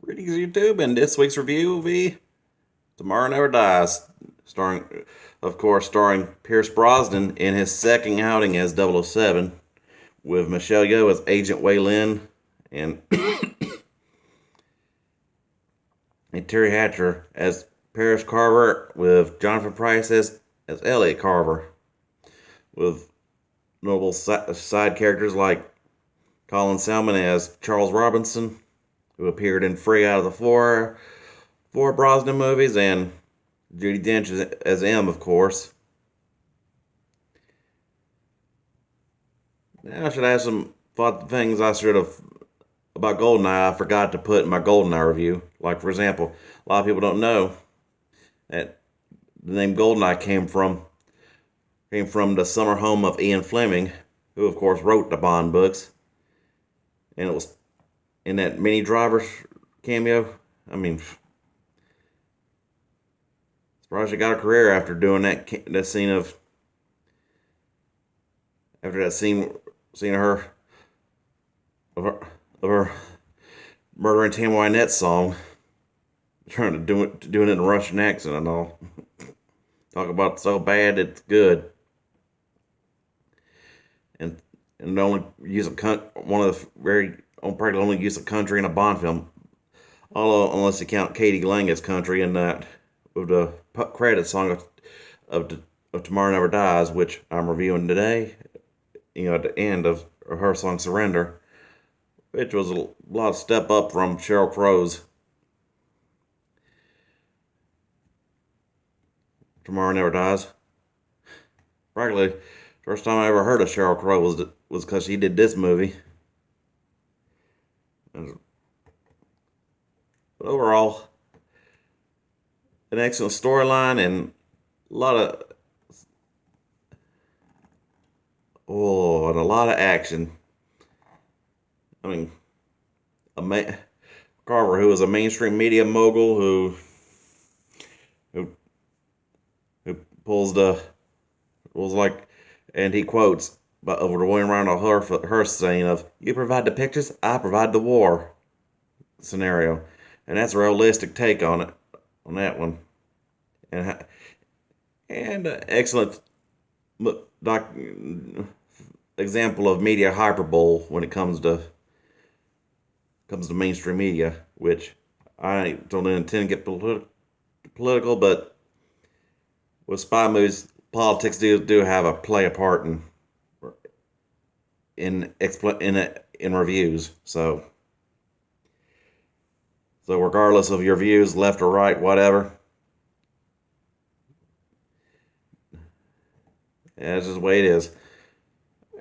Greetings, YouTube, and this week's review will be Tomorrow Never Dies, starring Pierce Brosnan in his second outing as 007, with Michelle Yeoh as Agent Wei Lin, and, and Terry Hatcher as Paris Carver, with Jonathan Pryce as Elliot Carver, with notable side characters like Colin Salmon as Charles Robinson, who appeared in three out of the four Brosnan movies, and Judi Dench as M, of course. Now I should have some thought things I should have about Goldeneye I forgot to put in my Goldeneye review. Like, for example, a lot of people don't know that the name Goldeneye came from the summer home of Ian Fleming, who of course wrote the Bond books, and it was in that Minnie Driver cameo. I mean, surprised she got a career after doing that scene of after that scene of her murdering Tam Wynette song, trying to doing it in a Russian accent and all. Talk about so bad it's good, and and the only use of one of the very practically only use of country in a Bond film, although unless you count Katie Lang as country in that with the credit song of Tomorrow Never Dies, which I'm reviewing today. At the end of her song Surrender, which was a lot of step up from Sheryl Crow's Tomorrow Never Dies. Frankly, first time I ever heard of Sheryl Crow was because she did this movie. But overall, an excellent storyline and a lot of a lot of action. I mean, Carver, who was a mainstream media mogul who who pulls the was like, and he quotes but over the William Randolph Hearst saying of "You provide the pictures, I provide the war" scenario, and that's a realistic take on that one, and excellent doc, example of media hyperbole when it comes to mainstream media, which I don't intend to get political, but with spy movies, politics do have a play a part in reviews. So regardless of your views, left or right, whatever, yeah, that's just the way it is.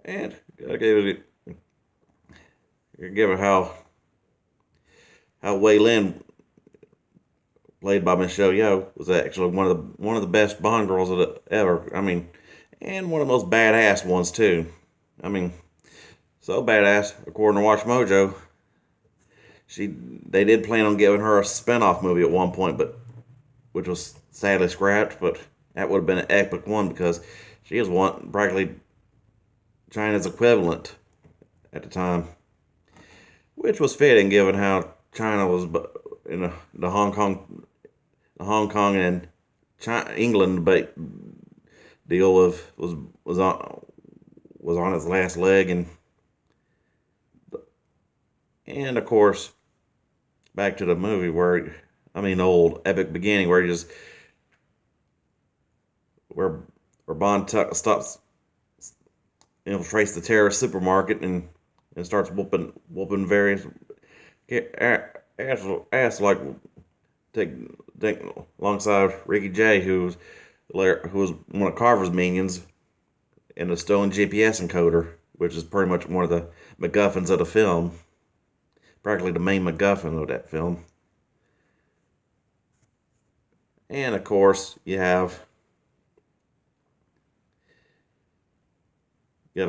And I give it how Wei Lin, played by Michelle Yeoh, was actually one of the best Bond girls ever. I mean, and one of the most badass ones too. I mean, so badass, according to Watch Mojo, they did plan on giving her a spinoff movie at one point, but which was sadly scrapped. But that would have been an epic one because she was practically China's equivalent at the time, which was fitting given how China was in the Hong Kong and China, England deal was on its last leg, and of course back to the movie old epic beginning where Bond stops, infiltrates the terrorist supermarket and starts whooping various ass like take, take alongside Ricky Jay, who was one of Carver's minions, and a stolen GPS encoder, which is pretty much one of the MacGuffins of the film, practically the main MacGuffin of that film. And of course, you gotta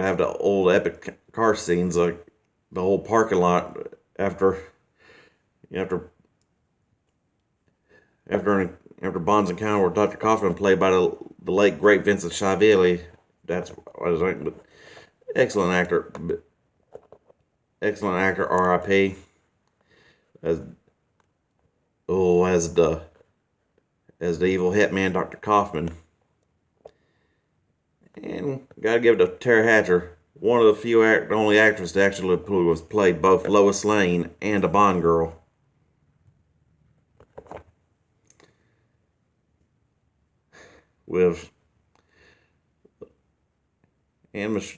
have the old epic car scenes, like the whole parking lot after after after Bond's encounter with Dr. Kaufman, played by the late great Vincent Schiavelli. That's what I was thinking, but excellent actor, excellent actor. R.I.P. As oh, as the evil hitman, Dr. Kaufman. And gotta give it to Tara Hatcher, one of the only actresses that actually was played both Lois Lane and a Bond girl. With and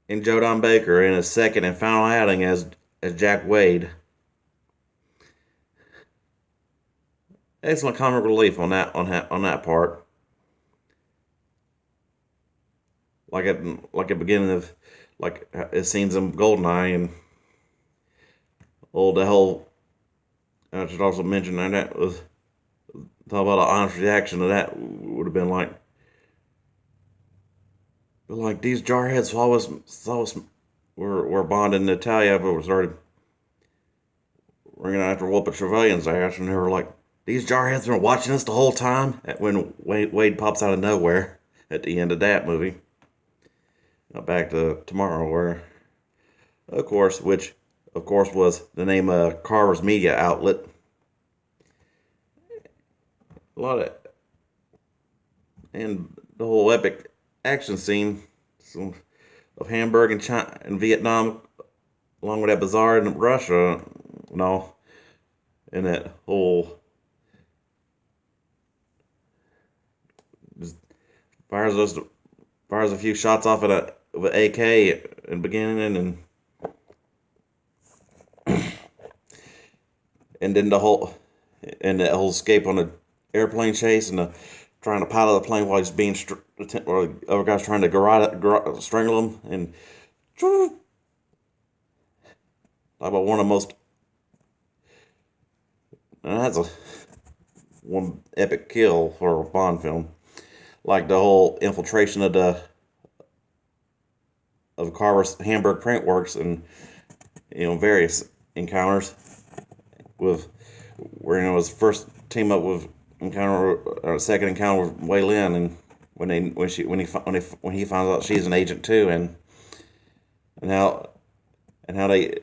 and Joe Don Baker in his second and final outing as Jack Wade. Excellent comic relief on that part. Like at beginning of like it seems in Goldeneye and the whole. I should also mention that was talk about an honest reaction to that would have been like these jarheads always were Bond and Natalia but started ringing after whooping Trevelyan's ass, and they were like, these jarheads been watching us the whole time. When Wade pops out of nowhere at the end of that movie. Now back to Tomorrow, where which of course was the name of Carver's media outlet. A lot of and the whole epic action scene of Hamburg and China and Vietnam, along with that bazaar in Russia, and all, and that whole just fires a few shots off of an AK in the beginning, and then that whole escape on the airplane chase and trying to pilot the plane while he's being or the other guy's trying to strangle him, and talk about one of the most, and that's one epic kill for a Bond film, like the whole infiltration of Carver's Hamburg Print Works, and various encounters with where his first team up with second encounter with Wei Lin, and when he finds out she's an agent too, and how they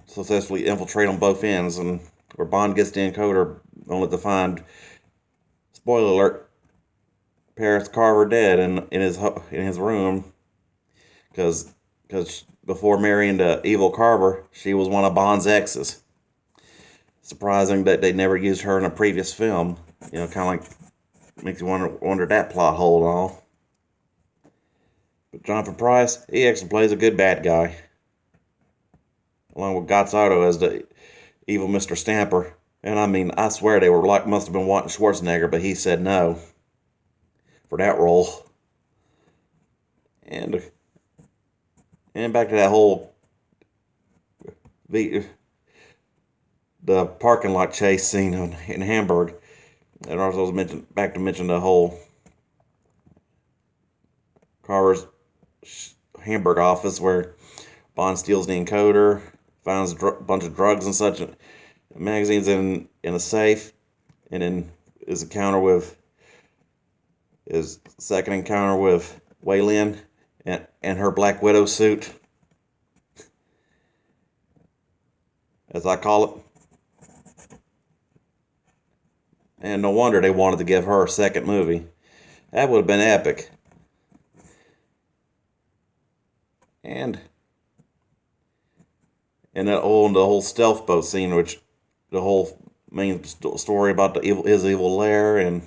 successfully infiltrate on both ends, and where Bond gets the encoder only to find, spoiler alert, Paris Carver dead in his room, because before marrying the evil Carver, she was one of Bond's exes. Surprising that they never used her in a previous film. Kind of like makes you wonder that plot hole and all. But Jonathan Pryce, he actually plays a good bad guy, along with Gozzardo as the evil Mr. Stamper. And I mean, I swear they must have been wanting Schwarzenegger, but he said no for that role. And back to that whole the parking lot chase scene in Hamburg. And also mention the whole Carver's Hamburg office, where Bond steals the encoder, finds a bunch of drugs and such, magazines in a safe, and then his second encounter with Wei Lin and her Black Widow suit, as I call it. And no wonder they wanted to give her a second movie. That would have been epic. And the whole stealth boat scene, which the whole main story about his evil lair, and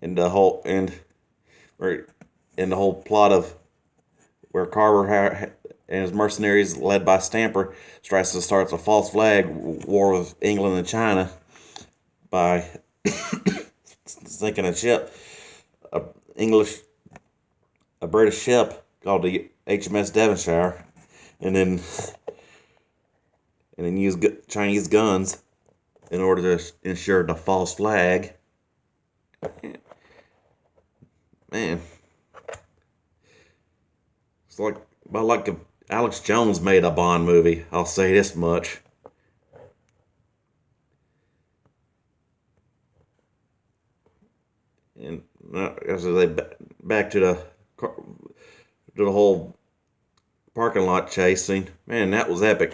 the whole plot of where Carver and his mercenaries, led by Stamper, starts a false flag war with England and China by sinking a ship, a British ship called the HMS Devonshire, and then use Chinese guns in order to ensure the false flag. Man, it's like if Alex Jones made a Bond movie. I'll say this much. And as they back to the whole parking lot chase scene, man, that was epic.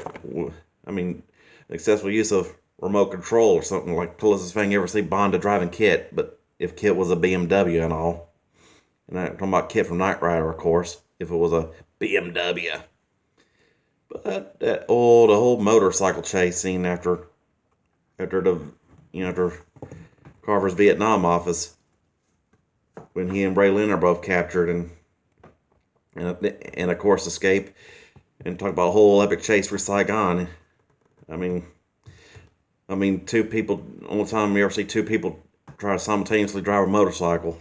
I mean, successful use of remote control or something, like closest thing you ever see Bond to driving KITT, but if KITT was a BMW and all. And I'm talking about KITT from Knight Rider, of course, if it was a BMW. But the whole motorcycle chase scene after Carver's Vietnam office, when he and Ray Lynn are both captured and of course escape, and talk about a whole epic chase for Saigon. I mean, two people. Only time you ever see two people try to simultaneously drive a motorcycle.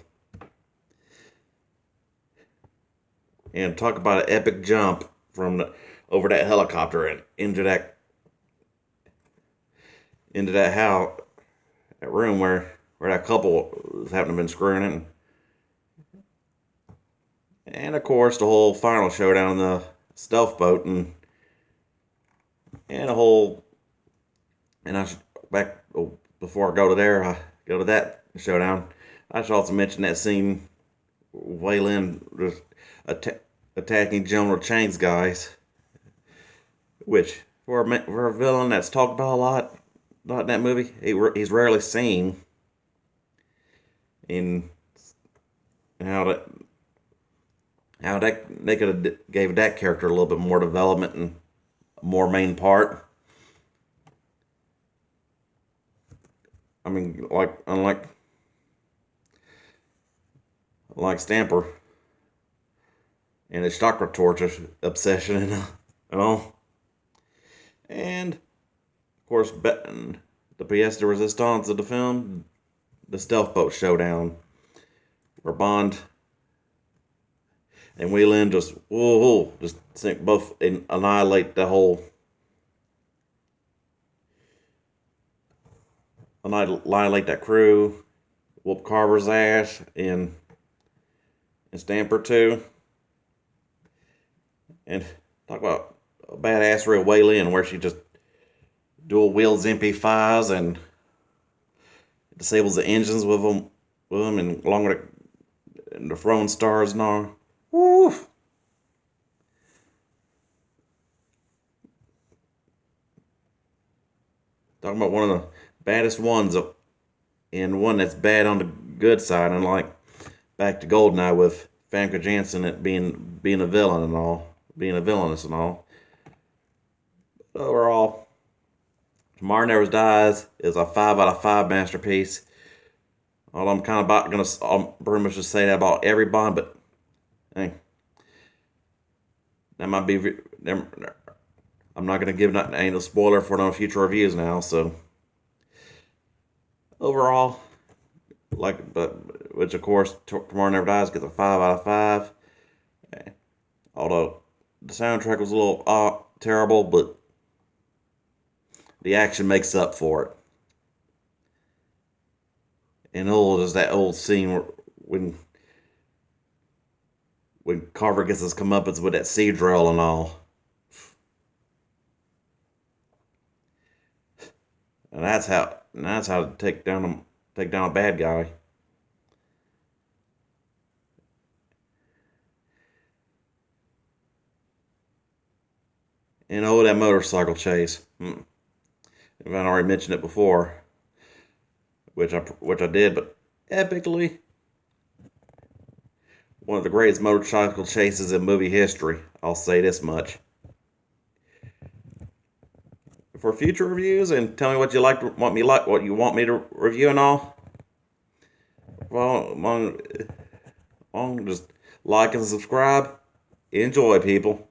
And talk about an epic jump from over that helicopter and into that house, that room where that couple was happened to have been screwing it. And of course, the whole final showdown in the stealth boat, and a whole. And I should before I go to there, I go to that showdown. I should also mention that scene, Wei Lin just attacking General Chang's guys, which for a villain that's talked about a lot, not in that movie, he's rarely seen. In how that they could have gave that character a little bit more development and more main part. I mean, unlike Stamper and his chakra torch obsession and all. And of course, the pièce de résistance of the film, the stealth boat showdown, where Bond and Wei Lin just both annihilate that crew, whoop Carver's ass, and Stamper too. And talk about a badassery of Wei Lin, where she just dual wields MP5s and disables the engines with them, and along with the throwing stars and all. Woo! Talking about one of the baddest ones, and one that's bad on the good side, unlike back to Goldeneye with Famke Janssen at being a villain and all, being a villainess and all. But overall, Tomorrow Never Dies is a 5 out of 5 masterpiece. Although I'm kind of I'll pretty much just say that about every Bond, but hey, that might be. I'm not gonna give any spoiler for no future reviews now. So overall, which of course Tomorrow Never Dies gets a 5 out of 5. Although the soundtrack was a little terrible, but the action makes up for it. And is that old scene when Carver gets his comeuppance with that sea drill and all. And that's how to take down a bad guy. And that motorcycle chase. If I already mentioned it before, which I did, but epically, one of the greatest motorcycle chases in movie history. I'll say this much. For future reviews, and tell me what you what you want me to review and all. Well, just like and subscribe. Enjoy, people.